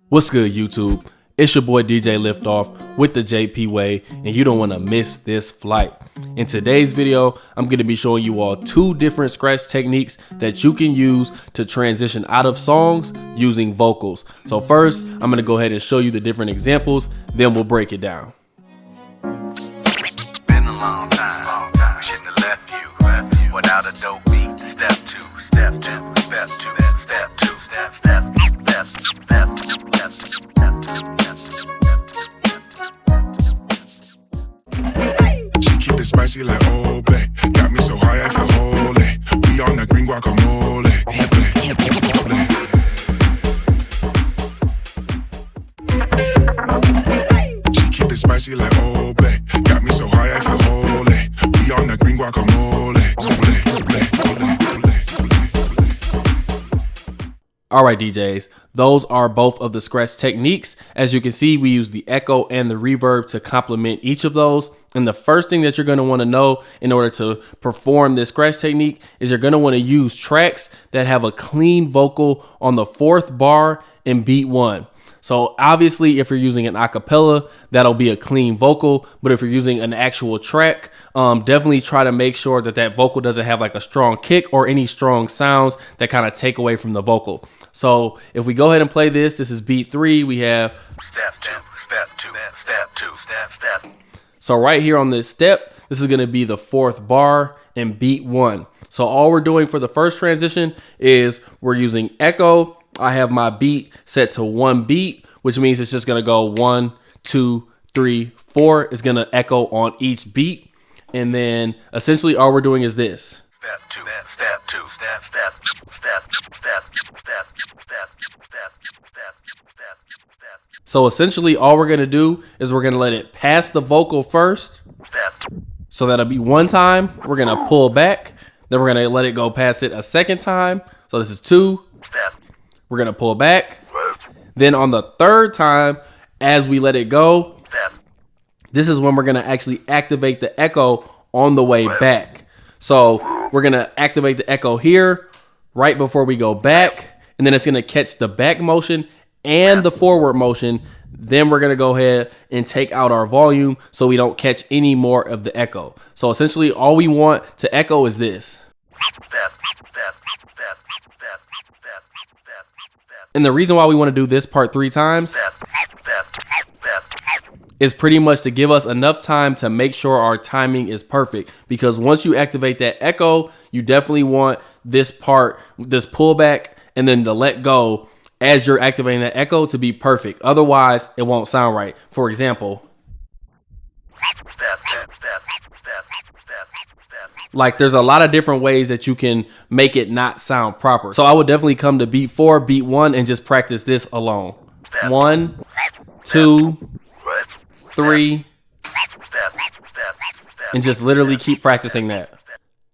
What's good, YouTube? It's your boy DJ Liftoff with the JP Way, and you don't want to miss this flight. In today's video, I'm going to be showing you all two different scratch techniques that you can use to transition out of songs using vocals. So first, I'm going to go ahead and show you the different examples, then we'll break it down. Been a long time, we shouldn't have left you without a dope beat. Step two, step two, step two, step two, step, step, step, step, step, step, She keep it spicy like Old Bay. Got me so high I feel holy. We on that green guacamole. She keep it spicy like Old Bay. Got me so high I feel holy. We on that green guacamole. Alright DJs, those are both of the scratch techniques. As you can see, we use the echo and the reverb to complement each of those. And the first thing that you're going to want to know in order to perform this scratch technique is you're going to want to use tracks that have a clean vocal on the fourth bar in beat one. So obviously, if you're using an acapella, that'll be a clean vocal. But if you're using an actual track, definitely try to make sure that that vocal doesn't have like a strong kick or any strong sounds that kind of take away from the vocal. So if we go ahead and play this, this is beat 3. We have step two, step two, step two, step, step. So right here on this step, this is going to be the fourth bar in beat 1. So all we're doing for the first transition is we're using echo. I have my beat set to 1 beat, which means it's just going to go 1, 2, 3, 4. It's going to echo on each beat. And then essentially all we're doing is this. Step two, step two, step, step, step, step, step, step, step, step, step, step. So essentially all we're going to do is we're going to let it pass the vocal first. Step. So that'll be 1 time. We're going to pull back. Then we're going to let it go past it a 2nd time. So this is 2. Step. We're going to pull back. Then on the 3rd time, as we let it go, Step. this is when we're going to actually activate the echo on the way back. So we're going to activate the echo here right before we go back. And then it's going to catch the back motion and the forward motion. Then we're going to go ahead and take out our volume so we don't catch any more of the echo. So essentially all we want to echo is this. Step, step, step, step, step, step, step, step. And the reason why we want to do this part 3 times Step, step, step. is pretty much to give us enough time to make sure our timing is perfect. Because once you activate that echo, you definitely want this part, this pullback, and then the let go as you're activating that echo to be perfect. Otherwise, it won't sound right. For example, Step, step, step, step, step, step. like there's a lot of different ways that you can make it not sound proper. So I would definitely come to beat 4, beat 1, and just practice this alone. 1, 2, 3, and just literally keep practicing that.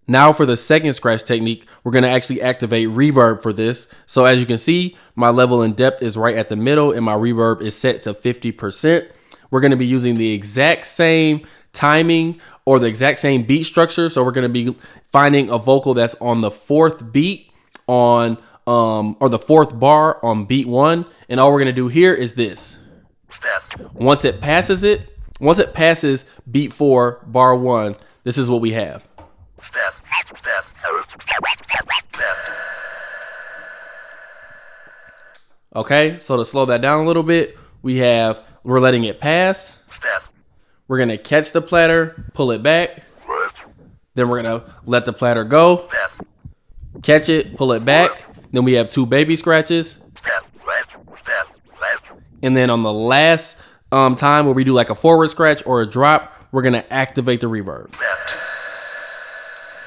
Now for the second scratch technique, we're going to actually activate reverb for this. So as you can see, my level and depth is right at the middle and my reverb is set to 50%. We're going to be using the exact same timing or the exact same beat structure. So we're going to be finding a vocal that's on the 4th beat on or the 4th bar on beat 1. And all we're going to do here is this. Once it passes beat 4 bar 1, this is what we have. Step, step, step. Okay, so to slow that down a little bit, we're letting it pass. Step. We're gonna catch the platter, pull it back. Then we're gonna let the platter go, Step. catch it, pull it back. Then we have 2 baby scratches. Step, step, step. And then on the last time where we do like a forward scratch or a drop, we're gonna activate the reverb. Step.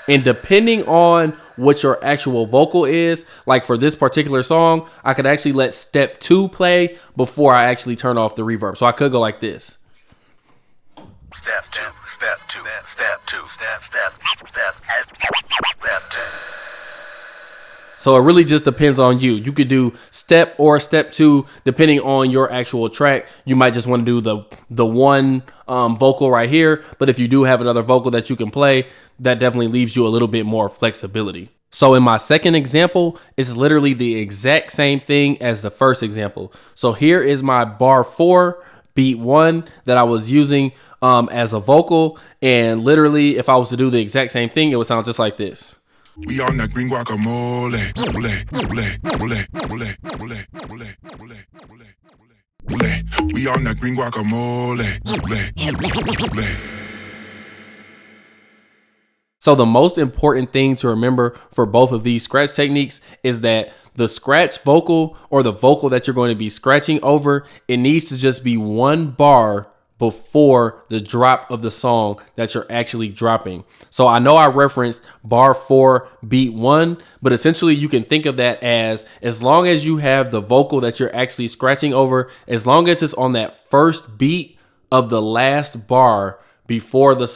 And depending on what your actual vocal is, like for this particular song, I could actually let step 2 play before I actually turn off the reverb. So I could go like this. Step 2, step 2, step 2, step, step, step, step 2. So it really just depends on you. You could do step or step 2 depending on your actual track. You might just want to do the one vocal right here. But if you do have another vocal that you can play, that definitely leaves you a little bit more flexibility. So in my second example, it's literally the exact same thing as the first example. So here is my bar 4, beat 1 that I was using as a vocal. And literally, if I was to do the exact same thing, it would sound just like this. We on that green guacamole. We on that green guacamole. So the most important thing to remember for both of these scratch techniques is that the scratch vocal, or the vocal that you're going to be scratching over, it needs to just be one bar before the drop of the song that you're actually dropping. So I know I referenced bar 4, beat 1, but essentially you can think of that as long as you have the vocal that you're actually scratching over, as long as it's on that first beat of the last bar before the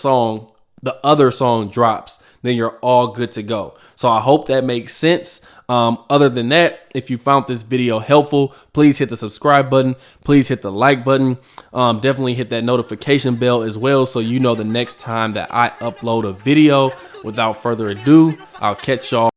other song drops, then you're all good to go. So I hope that makes sense. Other than that, if you found this video helpful, please hit the subscribe button. Please hit the like button. Definitely hit that notification bell as well, so you know the next time that I upload a video. Without further ado, I'll catch y'all